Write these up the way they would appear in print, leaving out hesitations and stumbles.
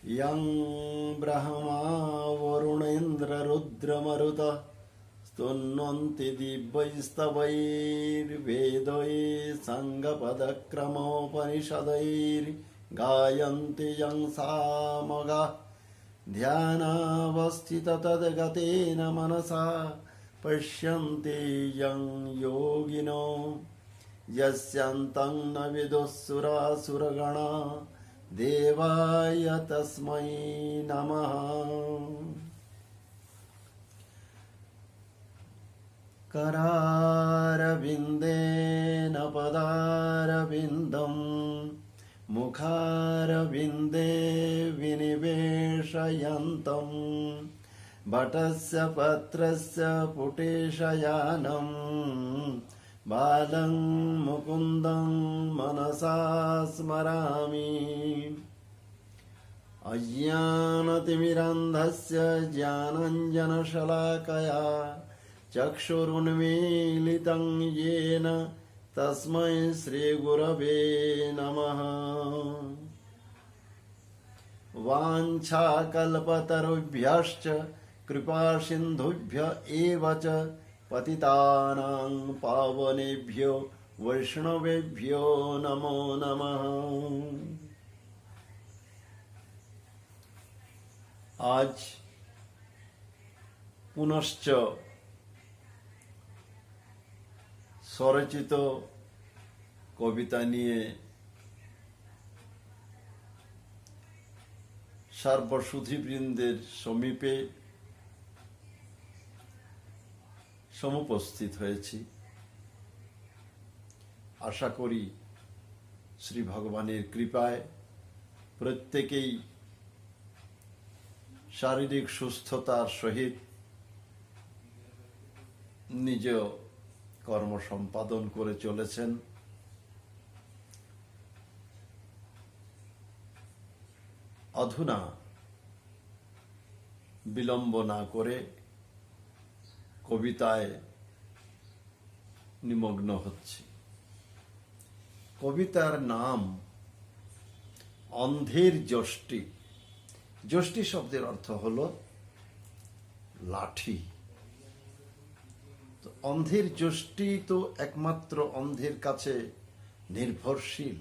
यं ब्रह्मा वरुणेन्द्ररुद्रमरुतः स्तुन्वन्ति दिव्यैस्तवैर्वेदैः साङ्गपदक्रमोपनिषदैर्गायन्ति यं सामगाः ध्यानावस्थिततद्गतेन मनसा पश्यन्ति यं योगिनो यस्यान्तं न विदुःसुरासुरगणा देवाय तस्मै नमः। करारविन्देन पदारविन्दं मुखारविन्दे विनिवेशयन्तं बटस्य पत्रस्य पुटेशयानं बालं मुकुन्दं मनसा स्मरामि। अज्ञानतिमिरान्धस्य ज्ञानाञ्जनशलाकया चक्षुरुन्मीलितं येन तस्मै श्रीगुरवे नमः। वाञ्छाकल्पतरुभ्यश्च कृपासिन्धुभ्य एव च पतितानां पावनेभ्यो वैष्णवेभ्यो नमो नमः। आज पुनश्च স্বরচিত কবিতা নিয়ে সর্বসুধীবৃন্দের সমীপে সমুপস্থিত হয়েছি। আশা করি শ্রী ভগবানের কৃপায় প্রত্যেকেই শারীরিক সুস্থতার সহিত নিজ কর্ম সম্পাদন করে চলেছেন। অধুনা বিলম্ব না করে কবিতায় নিমগ্ন হচ্ছি। কবিতার নাম অন্ধের যষ্টি। যষ্টি শব্দের অর্থ হল লাঠি। অন্ধের যষ্টি তো একমাত্র অন্ধের কাছে নির্ভরশীল।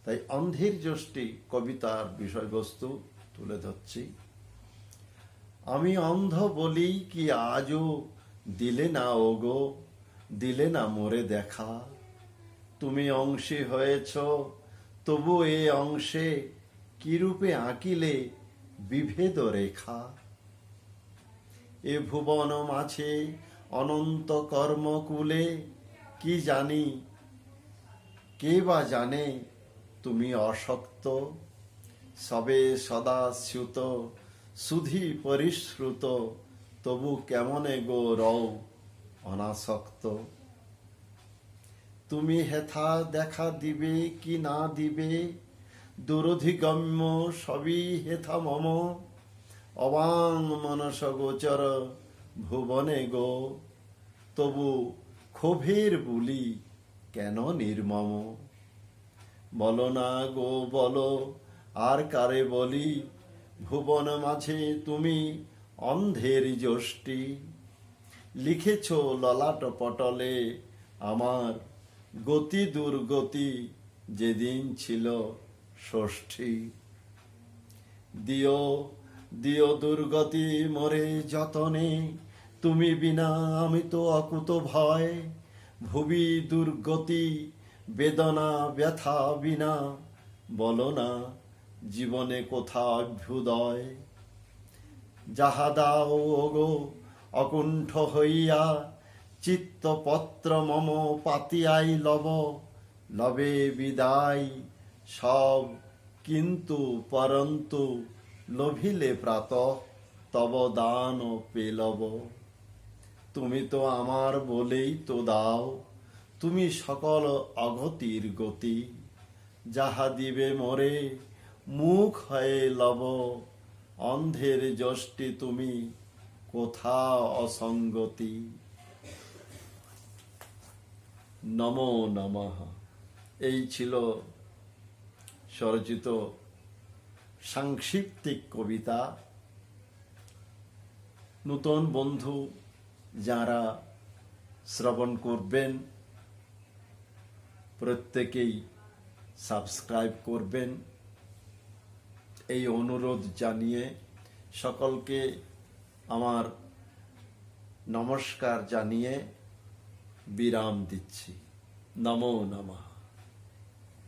তাই অন্ধের যষ্টি কবিতার বিষয়বস্তু তুলে ধরছি। আমি অন্ধ বলি কি আজও দিলে না ওগো, দিলে না মোরে দেখা। তুমি অংশী হয়েছ তবু এ অংশে কিরূপে আঁকিলে বিভেদ রেখা। এ ভুবন মাঝে অনন্ত কর্মকুলে কি জানি, কে বা জানে তুমি অশক্ত। সবে সদা স্যুত সুধি পরিশ্রুত, তবু কেমনে গো রও অনাসক্ত। তুমি হেথা দেখা দিবে কি না দিবে, দুরধিগম্য সবই হেথা মম। অবাং মনস গোচর ভুবনে গো, তবু ক্ষোভের বুলি কেন নির্মম। বলো না গো বলো আর কারে বলি, ভুবন মাঝে তুমি অন্ধের যষ্টি। লিখেছ ললাট পটলে আমার গতি দুর্গতি, যেদিন ছিল ষষ্ঠী। দিও দিও দুর্গতি মোরে যতনে, তুমি বিনা আমি তো অকুত ভয়। ভুবি দুর্গতি বেদনা ব্যথা বিনা, বলো না জীবনে কোথা অভ্যুদয়। যাহা দাও ওগো অকুণ্ঠ হইয়া, চিত্তপত্র মম পাতিয়াই লব। লবে বিদায় সব কিন্তু পরন্তু, লোভিলে প্রাতঃ তব দান পেলব। তুমি তো আমার বলেই তো দাও, তুমি সকল অগতির গতি। যাহা দিবে মোরে মুখ হয়ে লব, অন্ধের যষ্টি তুমি কোথা অসঙ্গতি। নমো নমঃ। এই ছিল স্বরচিত সাংক্ষিপ্তিক কবিতা। নতুন বন্ধু যারা শ্রবণ করবেন প্রত্যেকেই সাবস্ক্রাইব করবেন, এই অনুরোধ জানিয়ে সকলকে আমার নমস্কার জানিয়ে বিরাম দিচ্ছি। নমো নমঃ।